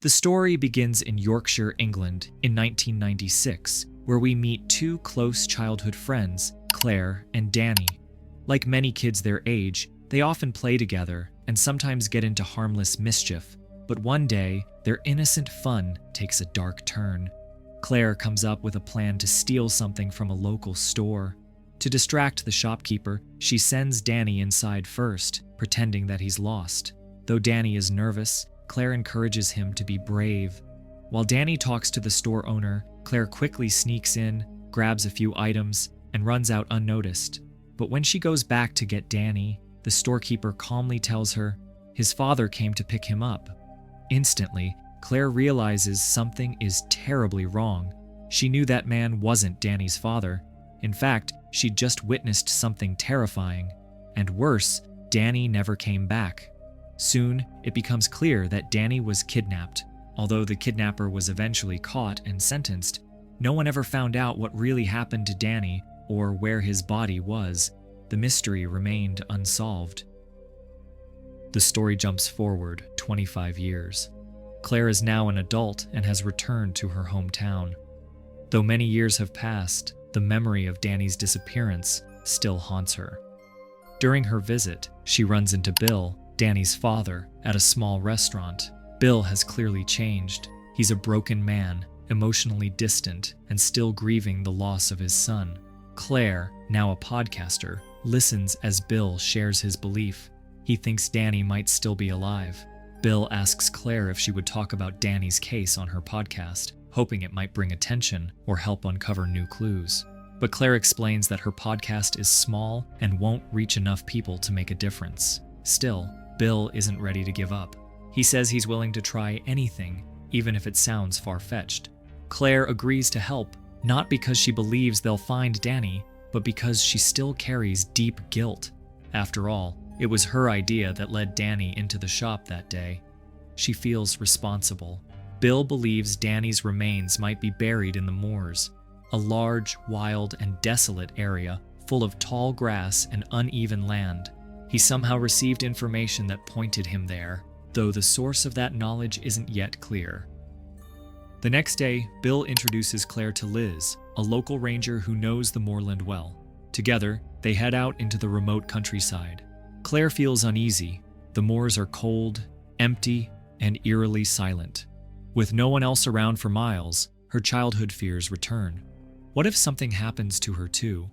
The story begins in Yorkshire, England in 1996, where we meet two close childhood friends, Claire and Danny. Like many kids their age, they often play together and sometimes get into harmless mischief. But one day, their innocent fun takes a dark turn. Claire comes up with a plan to steal something from a local store. To distract the shopkeeper, she sends Danny inside first, pretending that he's lost. Though Danny is nervous, Claire encourages him to be brave. While Danny talks to the store owner, Claire quickly sneaks in, grabs a few items, and runs out unnoticed. But when she goes back to get Danny, the storekeeper calmly tells her his father came to pick him up. Instantly, Claire realizes something is terribly wrong. She knew that man wasn't Danny's father. In fact, she'd just witnessed something terrifying. And worse, Danny never came back. Soon, it becomes clear that Danny was kidnapped. Although the kidnapper was eventually caught and sentenced, no one ever found out what really happened to Danny or where his body was. The mystery remained unsolved. The story jumps forward 25 years. Claire is now an adult and has returned to her hometown. Though many years have passed, the memory of Danny's disappearance still haunts her. During her visit, she runs into Bill, Danny's father, at a small restaurant. Bill has clearly changed. He's a broken man, emotionally distant, and still grieving the loss of his son. Claire, now a podcaster, listens as Bill shares his belief. He thinks Danny might still be alive. Bill asks Claire if she would talk about Danny's case on her podcast, hoping it might bring attention or help uncover new clues. But Claire explains that her podcast is small and won't reach enough people to make a difference. Still, Bill isn't ready to give up. He says he's willing to try anything, even if it sounds far-fetched. Claire agrees to help, not because she believes they'll find Danny, but because she still carries deep guilt. After all, it was her idea that led Danny into the shop that day. She feels responsible. Bill believes Danny's remains might be buried in the moors, a large, wild, and desolate area full of tall grass and uneven land. He somehow received information that pointed him there, though the source of that knowledge isn't yet clear. The next day, Bill introduces Claire to Liz, a local ranger who knows the moorland well. Together, they head out into the remote countryside. Claire feels uneasy. The moors are cold, empty, and eerily silent. With no one else around for miles, her childhood fears return. What if something happens to her too?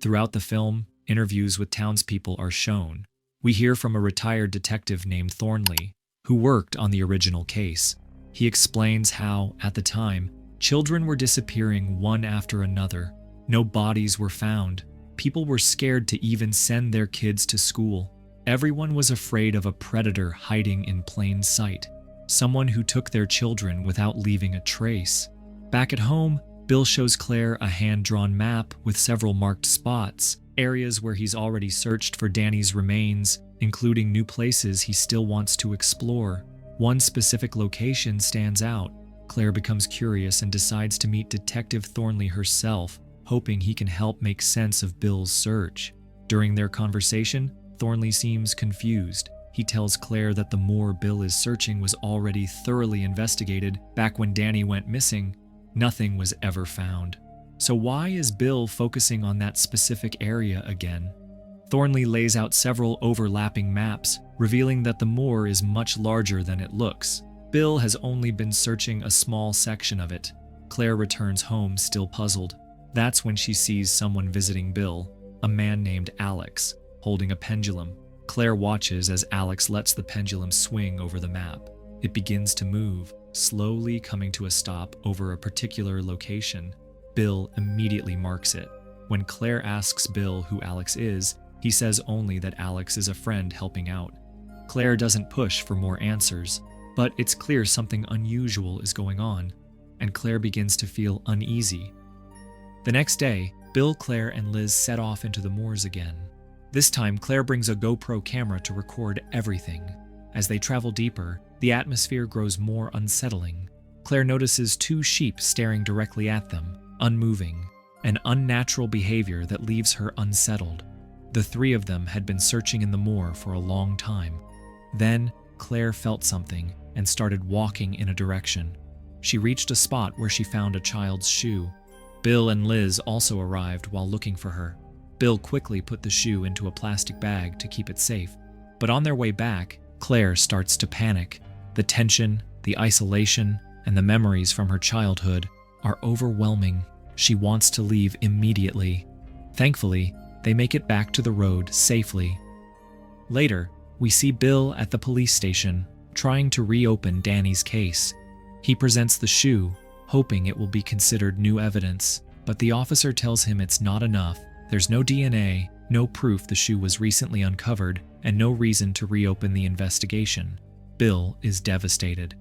Throughout the film, interviews with townspeople are shown. We hear from a retired detective named Thornley, who worked on the original case. He explains how, at the time, children were disappearing one after another. No bodies were found. People were scared to even send their kids to school. Everyone was afraid of a predator hiding in plain sight, someone who took their children without leaving a trace. Back at home, Bill shows Claire a hand-drawn map with several marked spots, areas where he's already searched for Danny's remains, including new places he still wants to explore. One specific location stands out. Claire becomes curious and decides to meet Detective Thornley herself, hoping he can help make sense of Bill's search. During their conversation, Thornley seems confused. He tells Claire that the moor Bill is searching was already thoroughly investigated back when Danny went missing. Nothing was ever found. So why is Bill focusing on that specific area again? Thornley lays out several overlapping maps, revealing that the moor is much larger than it looks. Bill has only been searching a small section of it. Claire returns home still puzzled. That's when she sees someone visiting Bill, a man named Alex, holding a pendulum. Claire watches as Alex lets the pendulum swing over the map. It begins to move, slowly coming to a stop over a particular location. Bill immediately marks it. When Claire asks Bill who Alex is, he says only that Alex is a friend helping out. Claire doesn't push for more answers, but it's clear something unusual is going on, and Claire begins to feel uneasy. The next day, Bill, Claire, and Liz set off into the moors again. This time, Claire brings a GoPro camera to record everything. As they travel deeper, the atmosphere grows more unsettling. Claire notices two sheep staring directly at them, unmoving, an unnatural behavior that leaves her unsettled. The three of them had been searching in the moor for a long time. Then, Claire felt something, and started walking in a direction. She reached a spot where she found a child's shoe. Bill and Liz also arrived while looking for her. Bill quickly put the shoe into a plastic bag to keep it safe. But on their way back, Claire starts to panic. The tension, the isolation, and the memories from her childhood are overwhelming. She wants to leave immediately. Thankfully, they make it back to the road safely. Later, we see Bill at the police station, trying to reopen Danny's case. He presents the shoe, hoping it will be considered new evidence, but the officer tells him it's not enough. There's no DNA, no proof the shoe was recently uncovered, and no reason to reopen the investigation. Bill is devastated.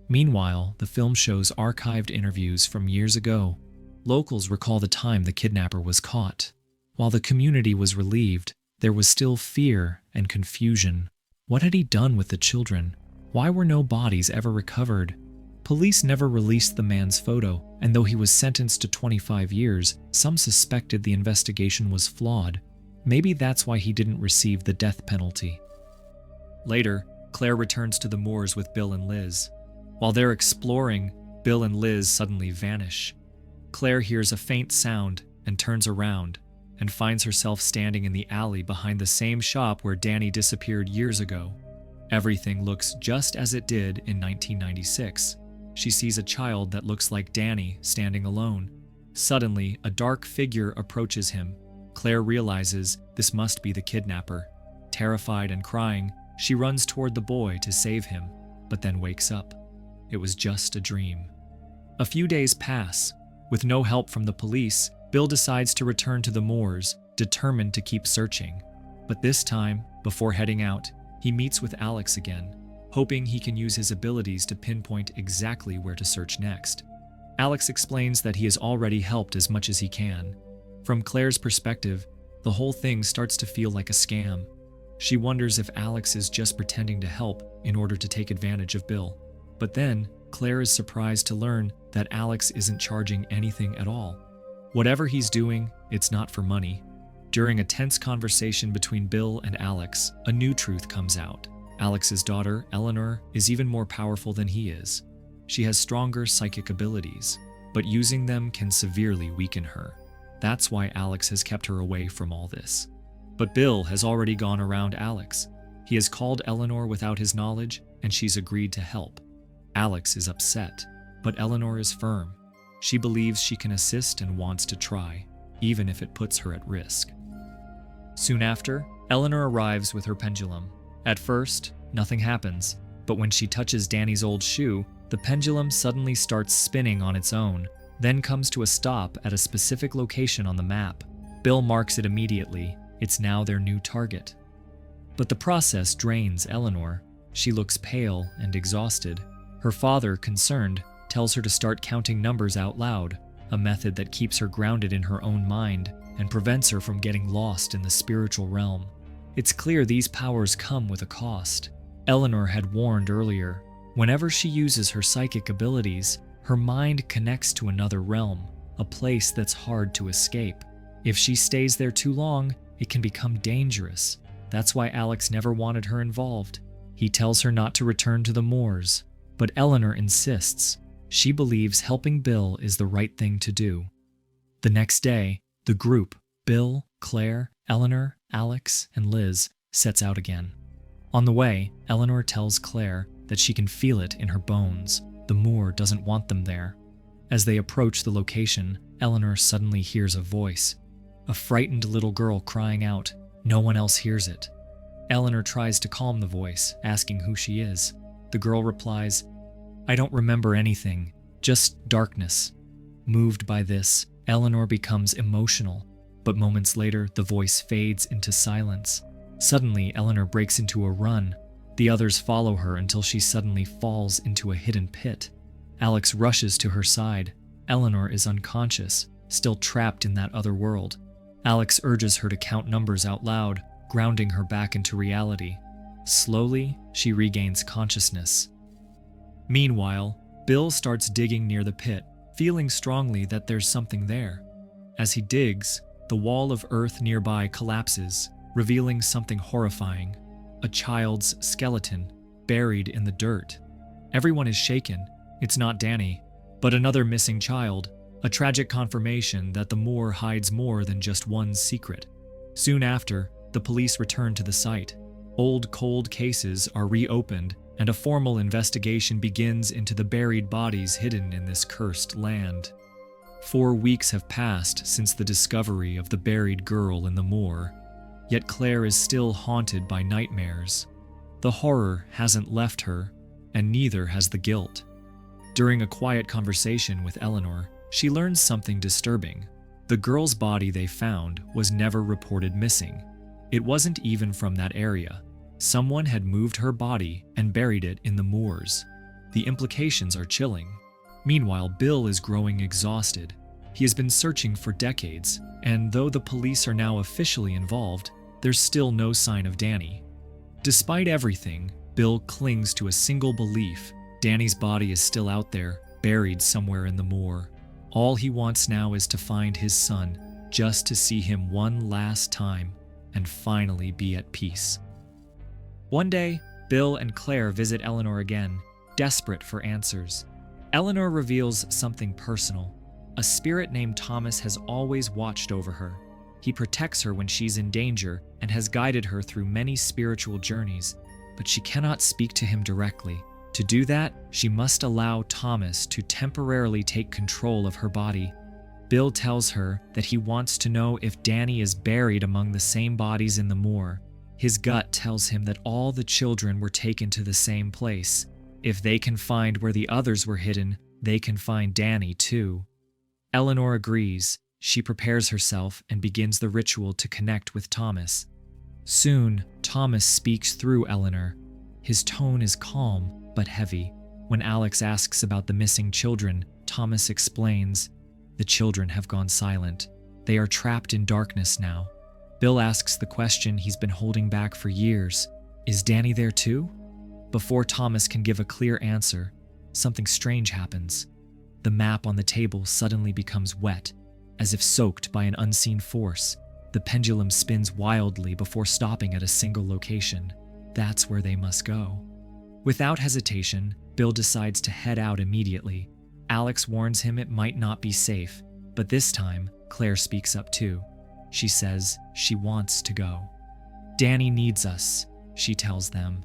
Meanwhile, the film shows archived interviews from years ago. Locals recall the time the kidnapper was caught. While the community was relieved, there was still fear and confusion. What had he done with the children? Why were no bodies ever recovered? Police never released the man's photo, and though he was sentenced to 25 years, some suspected the investigation was flawed. Maybe that's why he didn't receive the death penalty. Later, Claire returns to the Moors with Bill and Liz. While they're exploring, Bill and Liz suddenly vanish. Claire hears a faint sound and turns around, and finds herself standing in the alley behind the same shop where Danny disappeared years ago. Everything looks just as it did in 1996. She sees a child that looks like Danny standing alone. Suddenly, a dark figure approaches him. Claire realizes this must be the kidnapper. Terrified and crying, she runs toward the boy to save him, but then wakes up. It was just a dream. A few days pass. With no help from the police, Bill decides to return to the Moors, determined to keep searching. But this time, before heading out, he meets with Alex again, hoping he can use his abilities to pinpoint exactly where to search next. Alex explains that he has already helped as much as he can. From Claire's perspective, the whole thing starts to feel like a scam. She wonders if Alex is just pretending to help in order to take advantage of Bill. But then, Claire is surprised to learn that Alex isn't charging anything at all. Whatever he's doing, it's not for money. During a tense conversation between Bill and Alex, a new truth comes out. Alex's daughter, Eleanor, is even more powerful than he is. She has stronger psychic abilities, but using them can severely weaken her. That's why Alex has kept her away from all this. But Bill has already gone around Alex. He has called Eleanor without his knowledge, and she's agreed to help. Alex is upset, but Eleanor is firm. She believes she can assist and wants to try, even if it puts her at risk. Soon after, Eleanor arrives with her pendulum. At first, nothing happens, but when she touches Danny's old shoe, the pendulum suddenly starts spinning on its own, then comes to a stop at a specific location on the map. Bill marks it immediately. It's now their new target. But the process drains Eleanor. She looks pale and exhausted. Her father, concerned, tells her to start counting numbers out loud, a method that keeps her grounded in her own mind and prevents her from getting lost in the spiritual realm. It's clear these powers come with a cost. Eleanor had warned earlier, whenever she uses her psychic abilities, her mind connects to another realm, a place that's hard to escape. If she stays there too long, it can become dangerous. That's why Alex never wanted her involved. He tells her not to return to the Moors, but Eleanor insists. She believes helping Bill is the right thing to do. The next day, the group, Bill, Claire, Eleanor, Alex, and Liz, sets out again. On the way, Eleanor tells Claire that she can feel it in her bones. The Moor doesn't want them there. As they approach the location, Eleanor suddenly hears a voice. A frightened little girl crying out. No one else hears it. Eleanor tries to calm the voice, asking who she is. The girl replies, I don't remember anything, just darkness. Moved by this, Eleanor becomes emotional, but moments later, the voice fades into silence. Suddenly, Eleanor breaks into a run. The others follow her until she suddenly falls into a hidden pit. Alex rushes to her side. Eleanor is unconscious, still trapped in that other world. Alex urges her to count numbers out loud, grounding her back into reality. Slowly, she regains consciousness. Meanwhile, Bill starts digging near the pit, feeling strongly that there's something there. As he digs, the wall of earth nearby collapses, revealing something horrifying. A child's skeleton, buried in the dirt. Everyone is shaken. It's not Danny, but another missing child, a tragic confirmation that the Moor hides more than just one secret. Soon after, the police return to the site. Old cold cases are reopened, and a formal investigation begins into the buried bodies hidden in this cursed land. 4 weeks have passed since the discovery of the buried girl in the moor, yet Claire is still haunted by nightmares. The horror hasn't left her, and neither has the guilt. During a quiet conversation with Eleanor, she learns something disturbing. The girl's body they found was never reported missing. It wasn't even from that area. Someone had moved her body and buried it in the moors. The implications are chilling. Meanwhile, Bill is growing exhausted. He has been searching for decades, and though the police are now officially involved, there's still no sign of Danny. Despite everything, Bill clings to a single belief: Danny's body is still out there, buried somewhere in the moor. All he wants now is to find his son, just to see him one last time, and finally be at peace. One day, Bill and Claire visit Eleanor again, desperate for answers. Eleanor reveals something personal. A spirit named Thomas has always watched over her. He protects her when she's in danger and has guided her through many spiritual journeys, but she cannot speak to him directly. To do that, she must allow Thomas to temporarily take control of her body. Bill tells her that he wants to know if Danny is buried among the same bodies in the moor. His gut tells him that all the children were taken to the same place. If they can find where the others were hidden, they can find Danny too. Eleanor agrees. She prepares herself and begins the ritual to connect with Thomas. Soon, Thomas speaks through Eleanor. His tone is calm but heavy. When Alex asks about the missing children, Thomas explains, "The children have gone silent. They are trapped in darkness now." Bill asks the question he's been holding back for years: "Is Danny there too?" Before Thomas can give a clear answer, something strange happens. The map on the table suddenly becomes wet, as if soaked by an unseen force. The pendulum spins wildly before stopping at a single location. That's where they must go. Without hesitation, Bill decides to head out immediately. Alex warns him it might not be safe, but this time, Claire speaks up too. She says she wants to go. "Danny needs us," she tells them.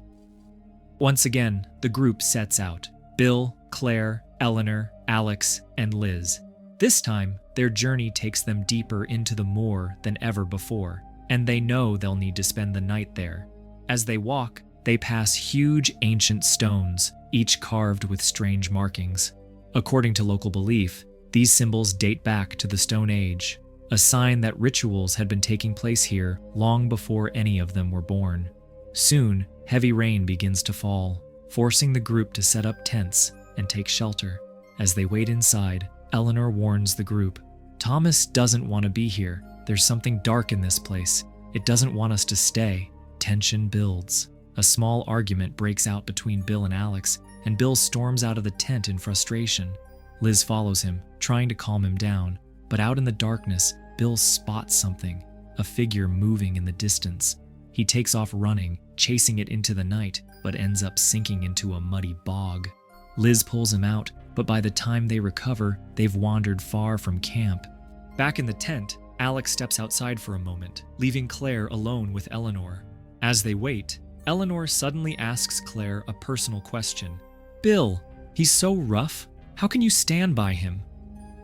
Once again, the group sets out. Bill, Claire, Eleanor, Alex, and Liz. This time, their journey takes them deeper into the moor than ever before, and they know they'll need to spend the night there. As they walk, they pass huge ancient stones, each carved with strange markings. According to local belief, these symbols date back to the Stone Age, a sign that rituals had been taking place here long before any of them were born. Soon, heavy rain begins to fall, forcing the group to set up tents and take shelter. As they wait inside, Eleanor warns the group, "Thomas doesn't want to be here. There's something dark in this place. It doesn't want us to stay." Tension builds. A small argument breaks out between Bill and Alex, and Bill storms out of the tent in frustration. Liz follows him, trying to calm him down, but out in the darkness, Bill spots something, a figure moving in the distance. He takes off running, chasing it into the night, but ends up sinking into a muddy bog. Liz pulls him out, but by the time they recover, they've wandered far from camp. Back in the tent, Alex steps outside for a moment, leaving Claire alone with Eleanor. As they wait, Eleanor suddenly asks Claire a personal question. "Bill, he's so rough. How can you stand by him?"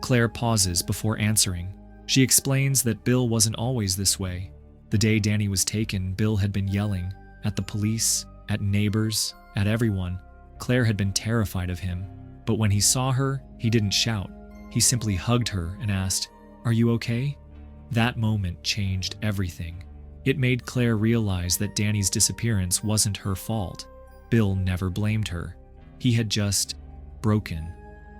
Claire pauses before answering. She explains that Bill wasn't always this way. The day Danny was taken, Bill had been yelling at the police, at neighbors, at everyone. Claire had been terrified of him, but when he saw her, he didn't shout. He simply hugged her and asked, "Are you okay?" That moment changed everything. It made Claire realize that Danny's disappearance wasn't her fault. Bill never blamed her. He had just broken.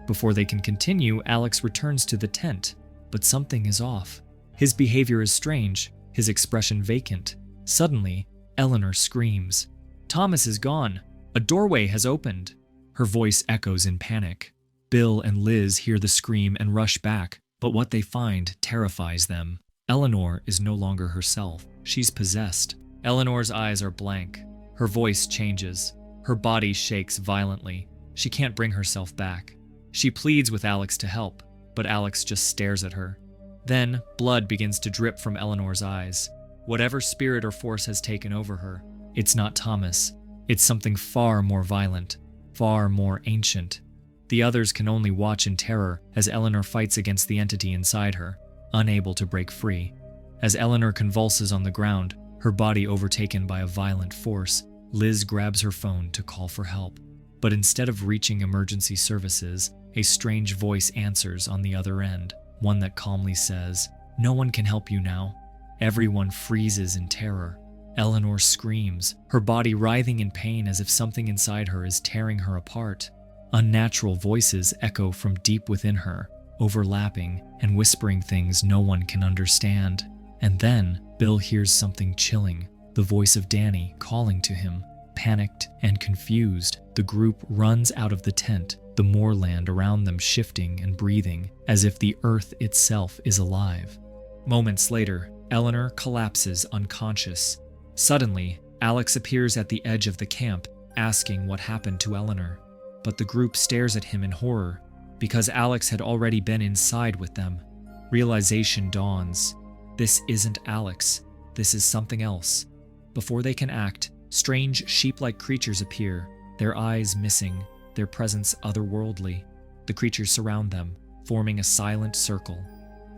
Before they can continue, Alex returns to the tent, but something is off. His behavior is strange, his expression vacant. Suddenly, Eleanor screams, "Thomas is gone. A doorway has opened." Her voice echoes in panic. Bill and Liz hear the scream and rush back, but what they find terrifies them. Eleanor is no longer herself. She's possessed. Eleanor's eyes are blank. Her voice changes. Her body shakes violently. She can't bring herself back. She pleads with Alex to help, but Alex just stares at her. Then, blood begins to drip from Eleanor's eyes. Whatever spirit or force has taken over her, it's not Thomas. It's something far more violent, far more ancient. The others can only watch in terror as Eleanor fights against the entity inside her, unable to break free. As Eleanor convulses on the ground, her body overtaken by a violent force, Liz grabs her phone to call for help. But instead of reaching emergency services, a strange voice answers on the other end, one that calmly says, "No one can help you now." Everyone freezes in terror. Eleanor screams, her body writhing in pain as if something inside her is tearing her apart. Unnatural voices echo from deep within her, overlapping and whispering things no one can understand. And then, Bill hears something chilling, the voice of Danny calling to him. Panicked and confused, the group runs out of the tent, the moorland around them shifting and breathing, as if the earth itself is alive. Moments later, Eleanor collapses unconscious. Suddenly, Alex appears at the edge of the camp, asking what happened to Eleanor. But the group stares at him in horror, because Alex had already been inside with them. Realization dawns. This isn't Alex. This is something else. Before they can act, strange sheep-like creatures appear, their eyes missing, their presence otherworldly. The creatures surround them, forming a silent circle.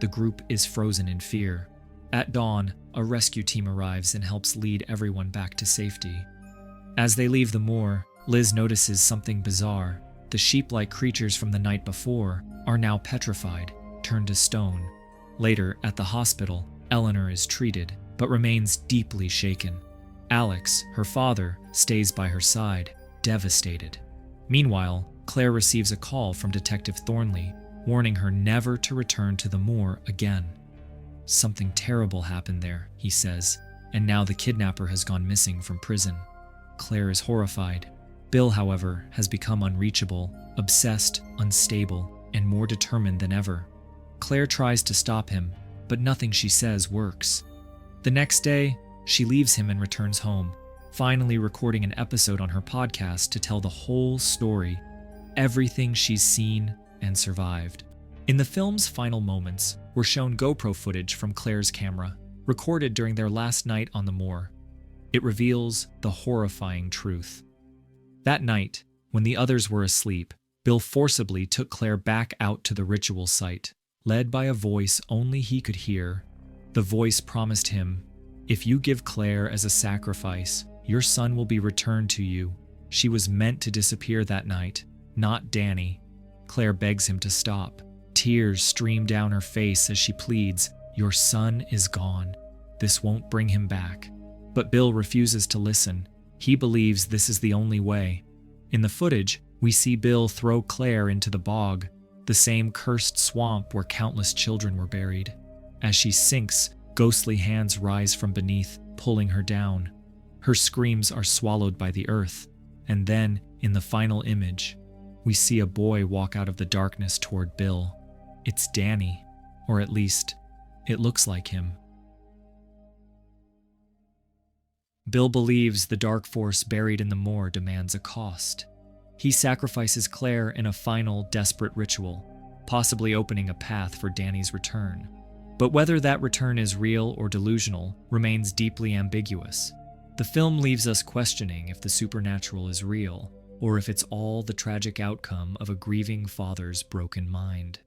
The group is frozen in fear. At dawn, a rescue team arrives and helps lead everyone back to safety. As they leave the moor, Liz notices something bizarre. The sheep-like creatures from the night before are now petrified, turned to stone. Later, at the hospital, Eleanor is treated, but remains deeply shaken. Alex, her father, stays by her side, devastated. Meanwhile, Claire receives a call from Detective Thornley, warning her never to return to the moor again. "Something terrible happened there," he says, "and now the kidnapper has gone missing from prison." Claire is horrified. Bill, however, has become unreachable, obsessed, unstable, and more determined than ever. Claire tries to stop him, but nothing she says works. The next day, she leaves him and returns home, finally recording an episode on her podcast to tell the whole story, everything she's seen and survived. In the film's final moments, we're shown GoPro footage from Claire's camera, recorded during their last night on the moor. It reveals the horrifying truth. That night, when the others were asleep, Bill forcibly took Claire back out to the ritual site, led by a voice only he could hear. The voice promised him, "If you give Claire as a sacrifice, your son will be returned to you. She was meant to disappear that night, not Danny." Claire begs him to stop. Tears stream down her face as she pleads, "Your son is gone. This won't bring him back." But Bill refuses to listen. He believes this is the only way. In the footage, we see Bill throw Claire into the bog, the same cursed swamp where countless children were buried. As she sinks, ghostly hands rise from beneath, pulling her down. Her screams are swallowed by the earth. And then, in the final image, we see a boy walk out of the darkness toward Bill. It's Danny, or at least, it looks like him. Bill believes the dark force buried in the moor demands a cost. He sacrifices Claire in a final, desperate ritual, possibly opening a path for Danny's return. But whether that return is real or delusional remains deeply ambiguous. The film leaves us questioning if the supernatural is real, or if it's all the tragic outcome of a grieving father's broken mind.